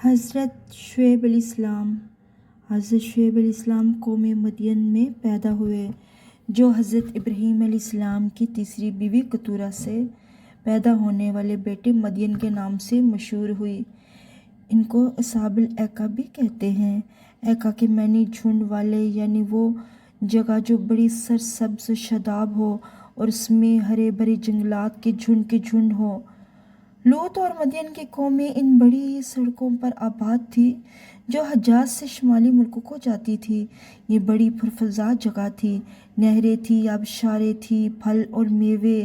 حضرت شعیب علیہ السلام۔ حضرت شعیب علیہ السلام قوم مدین میں پیدا ہوئے، جو حضرت ابراہیم علیہ السلام کی تیسری بیوی کتورہ سے پیدا ہونے والے بیٹے مدین کے نام سے مشہور ہوئی۔ ان کو اصحاب الایکا بھی کہتے ہیں۔ ایکا کے معنی جھنڈ والے، یعنی وہ جگہ جو بڑی سرسبز و شاداب ہو اور اس میں ہرے بھرے جنگلات کے جھنڈ ہو۔ لوط اور مدین کی قومیں ان بڑی سڑکوں پر آباد تھی جو حجاز سے شمالی ملکوں کو جاتی تھی۔ یہ بڑی پرفضا جگہ تھی، نہریں تھیں، آبشاریں تھیں، پھل اور میوے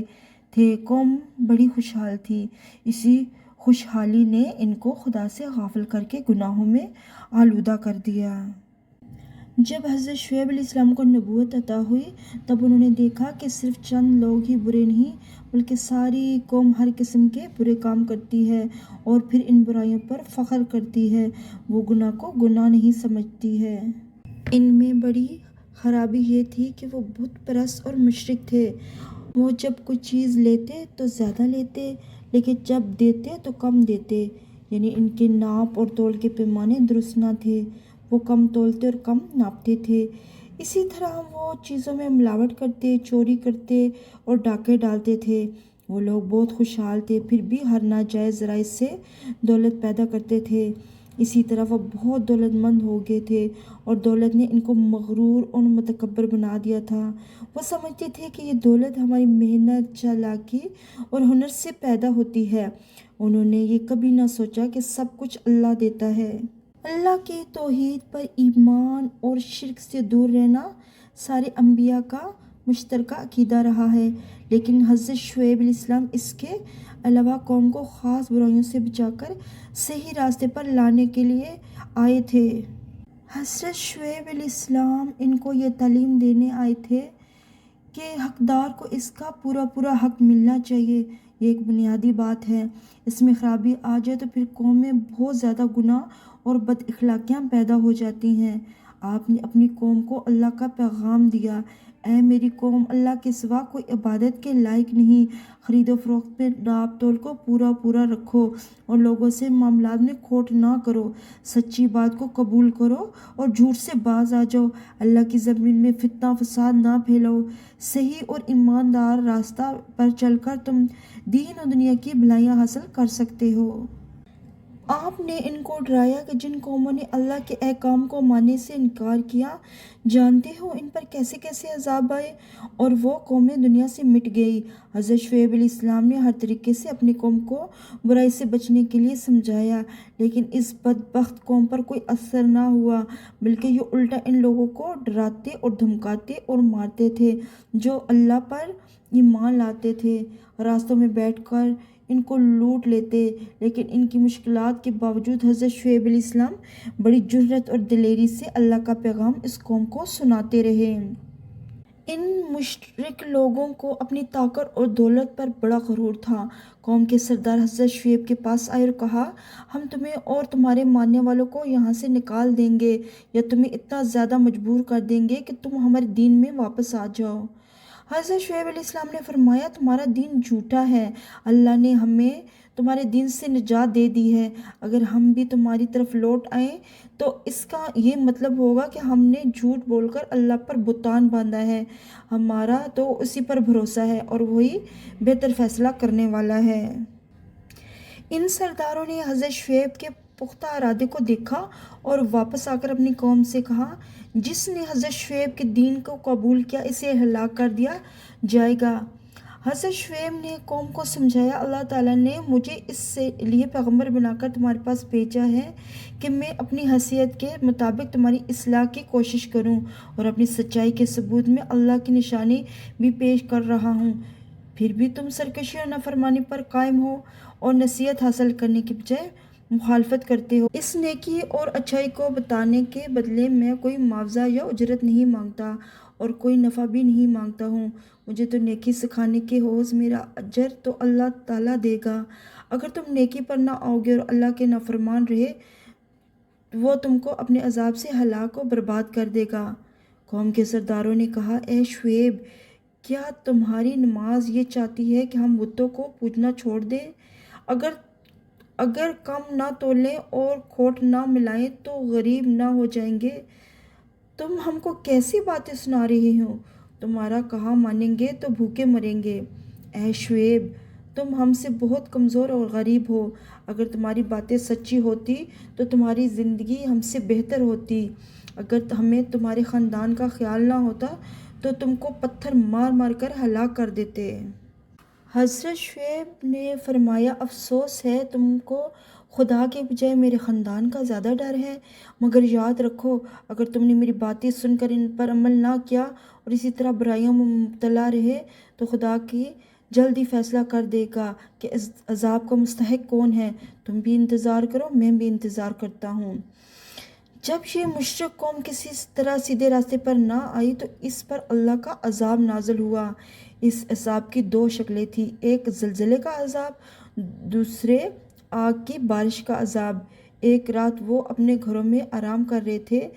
تھے۔ قوم بڑی خوشحال تھی۔ اسی خوشحالی نے ان کو خدا سے غافل کر کے گناہوں میں آلودہ کر دیا۔ جب حضرت شعیب علیہ السلام کو نبوت عطا ہوئی، تب انہوں نے دیکھا کہ صرف چند لوگ ہی برے نہیں بلکہ ساری قوم ہر قسم کے برے کام کرتی ہے اور پھر ان برائیوں پر فخر کرتی ہے۔ وہ گناہ کو گناہ نہیں سمجھتی ہے۔ ان میں بڑی خرابی یہ تھی کہ وہ بت پرست اور مشرک تھے۔ وہ جب کوئی چیز لیتے تو زیادہ لیتے، لیکن جب دیتے تو کم دیتے، یعنی ان کے ناپ اور تول کے پیمانے درست نہ تھے۔ وہ کم تولتے اور کم ناپتے تھے۔ اسی طرح وہ چیزوں میں ملاوٹ کرتے، چوری کرتے اور ڈاکے ڈالتے تھے۔ وہ لوگ بہت خوشحال تھے، پھر بھی ہر ناجائز ذرائع سے دولت پیدا کرتے تھے۔ اسی طرح وہ بہت دولت مند ہو گئے تھے اور دولت نے ان کو مغرور اور متکبر بنا دیا تھا۔ وہ سمجھتے تھے کہ یہ دولت ہماری محنت، چالاکی اور ہنر سے پیدا ہوتی ہے۔ انہوں نے یہ کبھی نہ سوچا کہ سب کچھ اللہ دیتا ہے۔ اللہ کی توحید پر ایمان اور شرک سے دور رہنا سارے انبیاء کا مشترکہ عقیدہ رہا ہے، لیکن حضرت شعیب علیہ السلام اس کے علاوہ قوم کو خاص برائیوں سے بچا کر صحیح راستے پر لانے کے لیے آئے تھے۔ حضرت شعیب علیہ السلام ان کو یہ تعلیم دینے آئے تھے کہ حقدار کو اس کا پورا حق ملنا چاہیے۔ یہ ایک بنیادی بات ہے۔ اس میں خرابی آ جائے تو پھر قوم میں بہت زیادہ گناہ اور بد اخلاقیاں پیدا ہو جاتی ہیں۔ آپ نے اپنی قوم کو اللہ کا پیغام دیا، اے میری قوم، اللہ کے سوا کوئی عبادت کے لائق نہیں۔ خرید و فروخت میں ناپ تول کو پورا رکھو اور لوگوں سے معاملات میں کھوٹ نہ کرو۔ سچی بات کو قبول کرو اور جھوٹ سے باز آ جاؤ۔ اللہ کی زمین میں فتنہ فساد نہ پھیلاؤ۔ صحیح اور ایماندار راستہ پر چل کر تم دین و دنیا کی بھلائیاں حاصل کر سکتے ہو۔ آپ نے ان کو ڈرایا کہ جن قوموں نے اللہ کے احکام کو ماننے سے انکار کیا، جانتے ہو ان پر کیسے کیسے عذاب آئے، اور وہ قومیں دنیا سے مٹ گئی۔ حضرت شعیب علیہ السلام نے ہر طریقے سے اپنی قوم کو برائی سے بچنے کے لیے سمجھایا، لیکن اس بدبخت قوم پر کوئی اثر نہ ہوا، بلکہ یہ الٹا ان لوگوں کو ڈراتے اور دھمکاتے اور مارتے تھے جو اللہ پر ایمان لاتے تھے۔ راستوں میں بیٹھ کر ان کو لوٹ لیتے، لیکن ان کی مشکلات کے باوجود حضرت شعیب علیہ السلام بڑی جرأت اور دلیری سے اللہ کا پیغام اس قوم کو سناتے رہے۔ ان مشرک لوگوں کو اپنی طاقت اور دولت پر بڑا غرور تھا۔ قوم کے سردار حضرت شعیب کے پاس آئے اور کہا، ہم تمہیں اور تمہارے ماننے والوں کو یہاں سے نکال دیں گے یا تمہیں اتنا زیادہ مجبور کر دیں گے کہ تم ہمارے دین میں واپس آ جاؤ۔ حضرت شعیب علیہ السلام نے فرمایا، تمہارا دین جھوٹا ہے، اللہ نے ہمیں تمہارے دین سے نجات دے دی ہے۔ اگر ہم بھی تمہاری طرف لوٹ آئیں تو اس کا یہ مطلب ہوگا کہ ہم نے جھوٹ بول کر اللہ پر بہتان باندھا ہے۔ ہمارا تو اسی پر بھروسہ ہے اور وہی بہتر فیصلہ کرنے والا ہے۔ ان سرداروں نے حضرت شعیب کے پختہ ارادے کو دیکھا اور واپس آ کر اپنی قوم سے کہا، جس نے حضرت شعیب کے دین کو قبول کیا اسے ہلاک کر دیا جائے گا۔ حضرت شعیب نے قوم کو سمجھایا، اللہ تعالیٰ نے مجھے اس لیے پیغمبر بنا کر تمہارے پاس بھیجا ہے کہ میں اپنی حیثیت کے مطابق تمہاری اصلاح کی کوشش کروں اور اپنی سچائی کے ثبوت میں اللہ کی نشانی بھی پیش کر رہا ہوں۔ پھر بھی تم سرکشی اور نافرمانی پر قائم ہو اور نصیحت حاصل کرنے کے بجائے مخالفت کرتے ہو۔ اس نیکی اور اچھائی کو بتانے کے بدلے میں کوئی معاوضہ یا اجرت نہیں مانگتا اور کوئی نفع بھی نہیں مانگتا ہوں۔ مجھے تو نیکی سکھانے کے عوض میرا اجر تو اللہ تعالیٰ دے گا۔ اگر تم نیکی پر نہ آؤ گے اور اللہ کے نافرمان رہے، وہ تم کو اپنے عذاب سے ہلاک و برباد کر دے گا۔ قوم کے سرداروں نے کہا، اے شعیب، کیا تمہاری نماز یہ چاہتی ہے کہ ہم بتوں کو پوجنا چھوڑ دیں؟ اگر اگر کم نہ تولیں اور کھوٹ نہ ملائیں تو غریب نہ ہو جائیں گے۔ تم ہم کو کیسی باتیں سنا رہی ہو؟ تمہارا کہا مانیں گے تو بھوکے مریں گے۔ اے شعیب، تم ہم سے بہت کمزور اور غریب ہو۔ اگر تمہاری باتیں سچی ہوتی تو تمہاری زندگی ہم سے بہتر ہوتی۔ اگر ہمیں تمہارے خاندان کا خیال نہ ہوتا تو تم کو پتھر مار مار کر ہلاک کر دیتے۔ حضرت شعیب نے فرمایا، افسوس ہے تم کو خدا کے بجائے میرے خاندان کا زیادہ ڈر ہے، مگر یاد رکھو اگر تم نے میری باتیں سن کر ان پر عمل نہ کیا اور اسی طرح برائیوں میں مبتلا رہے تو خدا کی جلدی فیصلہ کر دے گا کہ عذاب کا مستحق کون ہے۔ تم بھی انتظار کرو، میں بھی انتظار کرتا ہوں۔ جب یہ مشرک قوم کسی طرح سیدھے راستے پر نہ آئی تو اس پر اللہ کا عذاب نازل ہوا۔ اس عذاب کی دو شکلیں تھیں، ایک زلزلے کا عذاب، دوسرے آگ کی بارش کا عذاب۔ ایک رات وہ اپنے گھروں میں آرام کر رہے تھے،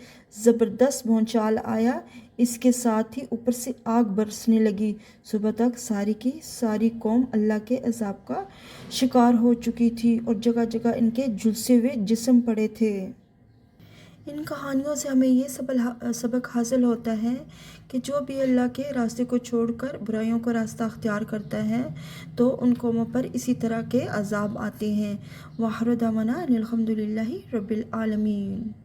زبردست بھونچال آیا، اس کے ساتھ ہی اوپر سے آگ برسنے لگی۔ صبح تک ساری کی ساری قوم اللہ کے عذاب کا شکار ہو چکی تھی اور جگہ جگہ ان کے جھلسے ہوئے جسم پڑے تھے۔ ان کہانیوں سے ہمیں یہ سبق حاصل ہوتا ہے کہ جو بھی اللہ کے راستے کو چھوڑ کر برائیوں کا راستہ اختیار کرتا ہے تو ان قوموں پر اسی طرح کے عذاب آتے ہیں۔ وآخر دعوانا ان الحمد للہ رب العالمین۔